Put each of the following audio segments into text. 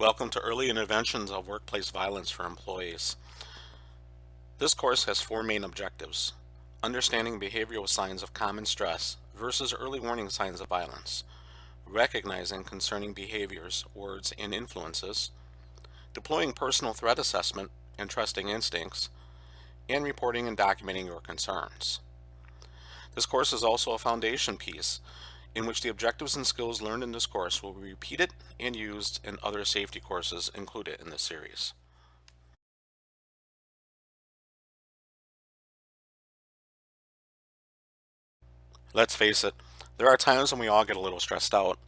Welcome to Early Interventions of Workplace Violence for Employees. This course has four main objectives: understanding behavioral signs of common stress versus early warning signs of violence, recognizing concerning behaviors, words, and influences, deploying personal threat assessment and trusting instincts, and reporting and documenting your concerns. This course is also a foundation piece in which the objectives and skills learned in this course will be repeated and used in other safety courses included in this series. Let's face it, there are times when we all get a little stressed out.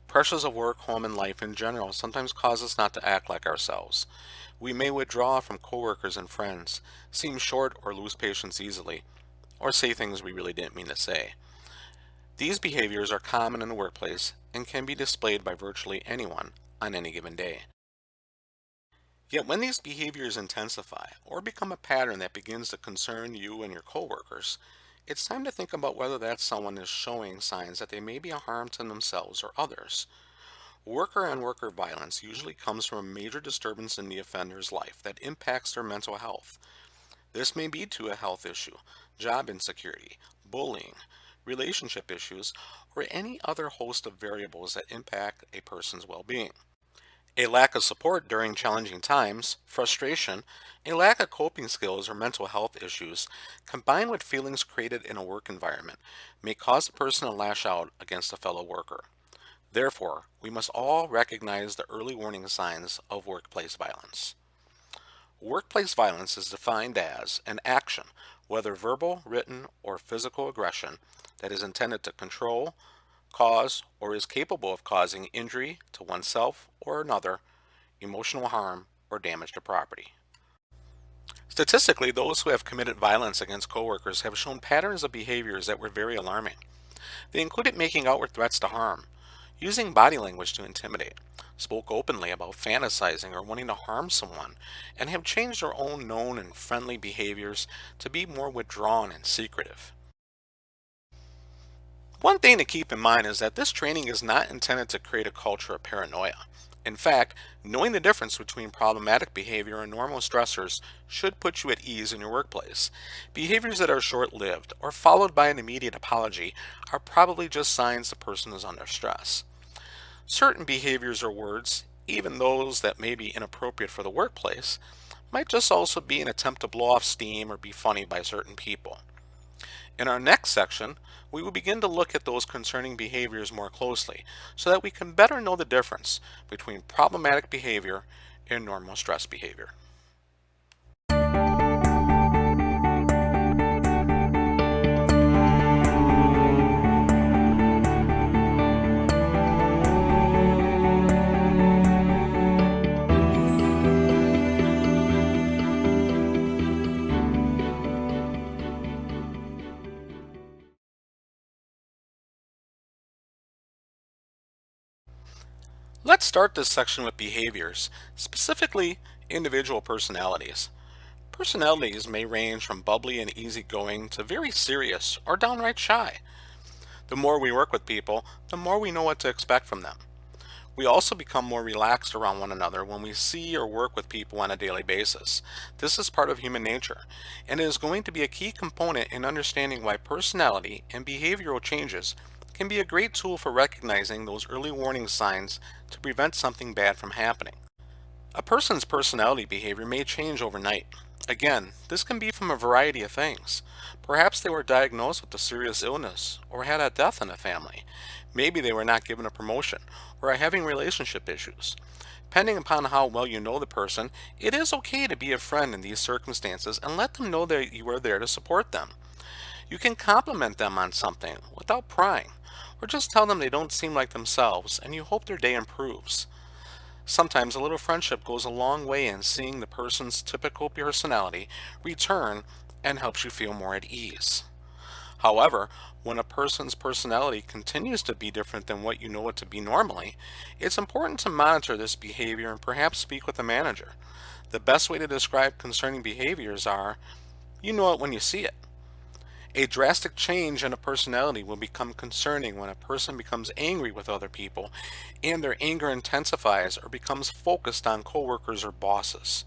Pressures of work, home, and life in general sometimes cause us not to act like ourselves. We may withdraw from coworkers and friends, seem short or lose patience easily, or say things we really didn't mean to say. These behaviors are common in the workplace and can be displayed by virtually anyone on any given day. Yet when these behaviors intensify or become a pattern that begins to concern you and your coworkers, it's time to think about whether that someone is showing signs that they may be a harm to themselves or others. Worker-on-worker violence usually comes from a major disturbance in the offender's life that impacts their mental health. This may be to a health issue, job insecurity, bullying, relationship issues, or any other host of variables that impact a person's well-being. A lack of support during challenging times, frustration, a lack of coping skills or mental health issues, combined with feelings created in a work environment, may cause the person to lash out against a fellow worker. Therefore, we must all recognize the early warning signs of workplace violence. Workplace violence is defined as an action, whether verbal, written, or physical aggression, that is intended to control, cause, or is capable of causing injury to oneself or another, emotional harm, or damage to property. Statistically, those who have committed violence against coworkers have shown patterns of behaviors that were very alarming. They included making outward threats to harm, using body language to intimidate, spoke openly about fantasizing or wanting to harm someone, and have changed their own known and friendly behaviors to be more withdrawn and secretive. One thing to keep in mind is that this training is not intended to create a culture of paranoia. In fact, knowing the difference between problematic behavior and normal stressors should put you at ease in your workplace. Behaviors that are short-lived or followed by an immediate apology are probably just signs the person is under stress. Certain behaviors or words, even those that may be inappropriate for the workplace, might just also be an attempt to blow off steam or be funny by certain people. In our next section, we will begin to look at those concerning behaviors more closely so that we can better know the difference between problematic behavior and normal stress behavior. Let's start this section with behaviors, specifically individual personalities. Personalities may range from bubbly and easygoing to very serious or downright shy. The more we work with people, the more we know what to expect from them. We also become more relaxed around one another when we see or work with people on a daily basis. This is part of human nature, and it is going to be a key component in understanding why personality and behavioral changes can be a great tool for recognizing those early warning signs to prevent something bad from happening. A person's personality behavior may change overnight. Again, this can be from a variety of things. Perhaps they were diagnosed with a serious illness or had a death in the family. Maybe they were not given a promotion or are having relationship issues. Depending upon how well you know the person, it is okay to be a friend in these circumstances and let them know that you are there to support them. You can compliment them on something without prying, or just tell them they don't seem like themselves and you hope their day improves. Sometimes a little friendship goes a long way in seeing the person's typical personality return and helps you feel more at ease. However, when a person's personality continues to be different than what you know it to be normally, it's important to monitor this behavior and perhaps speak with a manager. The best way to describe concerning behaviors are, you know it when you see it. A drastic change in a personality will become concerning when a person becomes angry with other people and their anger intensifies or becomes focused on coworkers or bosses.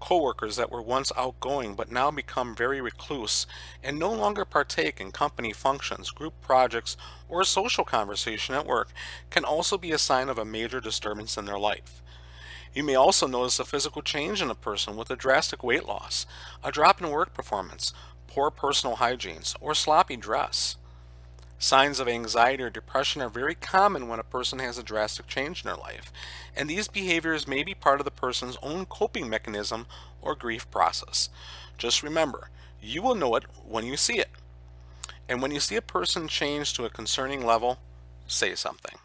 Coworkers that were once outgoing but now become very recluse and no longer partake in company functions, group projects, or social conversation at work can also be a sign of a major disturbance in their life. You may also notice a physical change in a person with a drastic weight loss, a drop in work performance, poor personal hygiene, or sloppy dress. Signs of anxiety or depression are very common when a person has a drastic change in their life, and these behaviors may be part of the person's own coping mechanism or grief process. Just remember, you will know it when you see it. And when you see a person change to a concerning level, say something.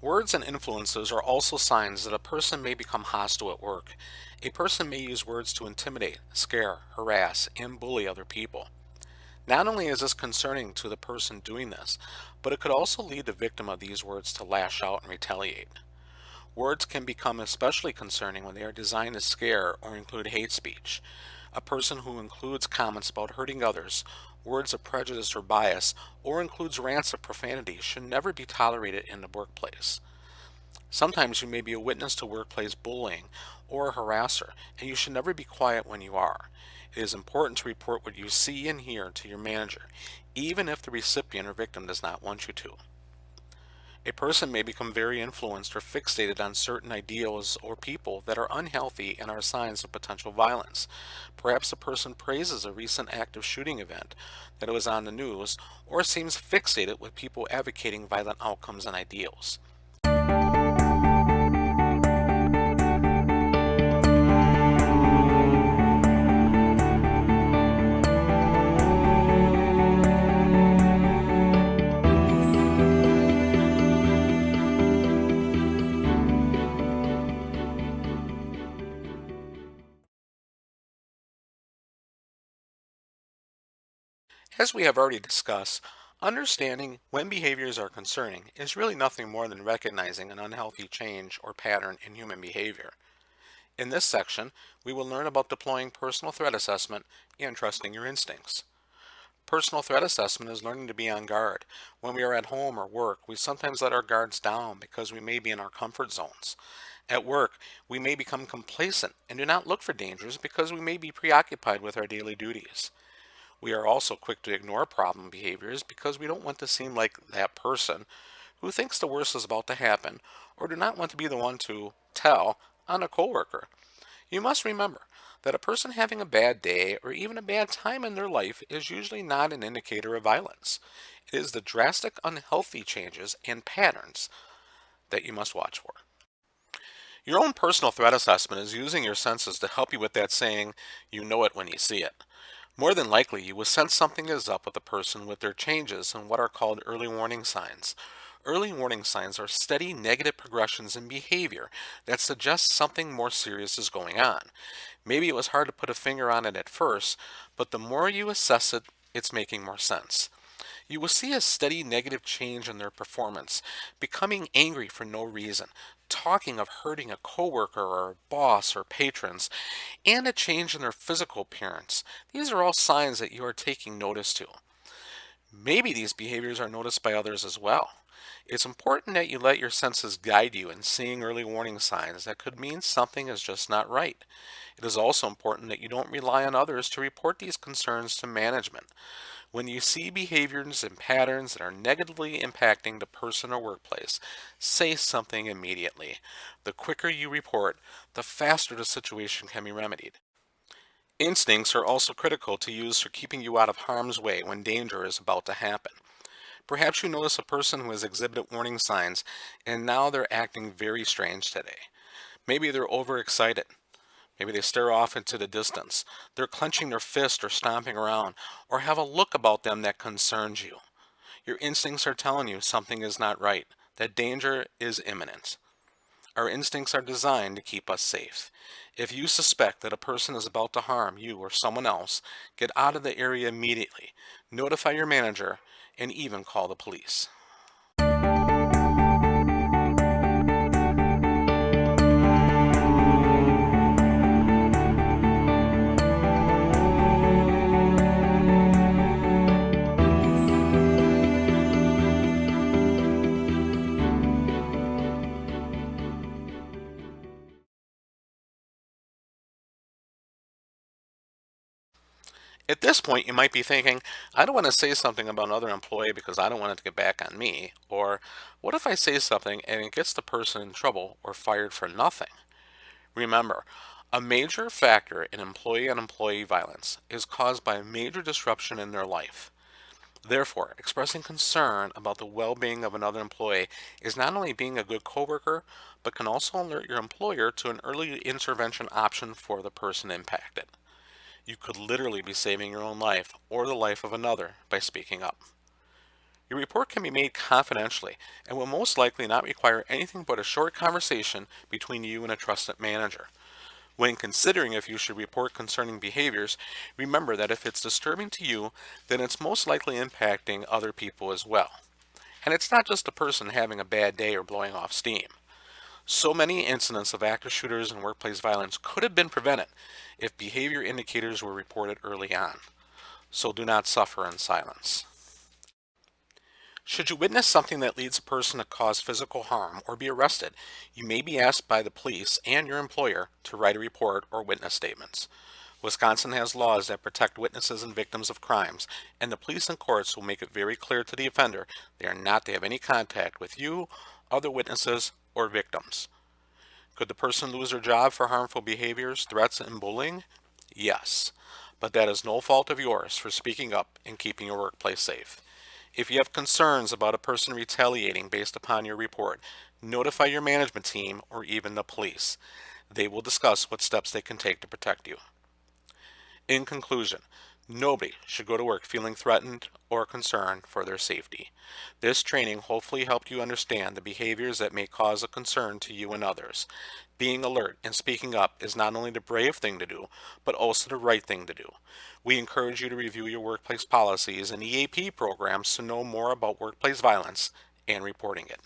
Words and influences are also signs that a person may become hostile at work. A person may use words to intimidate, scare, harass, and bully other people. Not only is this concerning to the person doing this, but it could also lead the victim of these words to lash out and retaliate. Words can become especially concerning when they are designed to scare or include hate speech. A person who includes comments about hurting others, words of prejudice or bias, or includes rants of profanity should never be tolerated in the workplace. Sometimes you may be a witness to workplace bullying or a harasser, and you should never be quiet when you are. It is important to report what you see and hear to your manager, even if the recipient or victim does not want you to. A person may become very influenced or fixated on certain ideals or people that are unhealthy and are signs of potential violence. Perhaps a person praises a recent active shooting event that was on the news or seems fixated with people advocating violent outcomes and ideals. As we have already discussed, understanding when behaviors are concerning is really nothing more than recognizing an unhealthy change or pattern in human behavior. In this section, we will learn about deploying personal threat assessment and trusting your instincts. Personal threat assessment is learning to be on guard. When we are at home or work, we sometimes let our guards down because we may be in our comfort zones. At work, we may become complacent and do not look for dangers because we may be preoccupied with our daily duties. We are also quick to ignore problem behaviors because we don't want to seem like that person who thinks the worst is about to happen or do not want to be the one to tell on a coworker. You must remember that a person having a bad day or even a bad time in their life is usually not an indicator of violence. It is the drastic unhealthy changes and patterns that you must watch for. Your own personal threat assessment is using your senses to help you with that saying, you know it when you see it. More than likely, you will sense something is up with a person with their changes in what are called early warning signs. Early warning signs are steady negative progressions in behavior that suggest something more serious is going on. Maybe it was hard to put a finger on it at first, but the more you assess it, it's making more sense. You will see a steady negative change in their performance, becoming angry for no reason, talking of hurting a coworker or a boss or patrons, and a change in their physical appearance. These are all signs that you are taking notice to. Maybe these behaviors are noticed by others as well. It's important that you let your senses guide you in seeing early warning signs that could mean something is just not right. It is also important that you don't rely on others to report these concerns to management. When you see behaviors and patterns that are negatively impacting the person or workplace, say something immediately. The quicker you report, the faster the situation can be remedied. Instincts are also critical to use for keeping you out of harm's way when danger is about to happen. Perhaps you notice a person who has exhibited warning signs and now they're acting very strange today. Maybe they're overexcited. Maybe they stare off into the distance. They're clenching their fist or stomping around, or have a look about them that concerns you. Your instincts are telling you something is not right, that danger is imminent. Our instincts are designed to keep us safe. If you suspect that a person is about to harm you or someone else, get out of the area immediately, notify your manager, and even call the police. At this point, you might be thinking, I don't want to say something about another employee because I don't want it to get back on me. Or, what if I say something and it gets the person in trouble or fired for nothing? Remember, a major factor in employee on employee violence is caused by a major disruption in their life. Therefore, expressing concern about the well being of another employee is not only being a good coworker, but can also alert your employer to an early intervention option for the person impacted. You could literally be saving your own life or the life of another by speaking up. Your report can be made confidentially and will most likely not require anything but a short conversation between you and a trusted manager. When considering if you should report concerning behaviors, remember that if it's disturbing to you, then it's most likely impacting other people as well. And it's not just the person having a bad day or blowing off steam. So many incidents of active shooters and workplace violence could have been prevented if behavior indicators were reported early on. So do not suffer in silence. Should you witness something that leads a person to cause physical harm or be arrested, you may be asked by the police and your employer to write a report or witness statements. Wisconsin has laws that protect witnesses and victims of crimes, and the police and courts will make it very clear to the offender they are not to have any contact with you, other witnesses, or victims. Could the person lose their job for harmful behaviors, threats, and bullying? Yes, but that is no fault of yours for speaking up and keeping your workplace safe. If you have concerns about a person retaliating based upon your report, notify your management team or even the police. They will discuss what steps they can take to protect you. In conclusion, nobody should go to work feeling threatened or concerned for their safety. This training hopefully helped you understand the behaviors that may cause a concern to you and others. Being alert and speaking up is not only the brave thing to do, but also the right thing to do. We encourage you to review your workplace policies and EAP programs to know more about workplace violence and reporting it.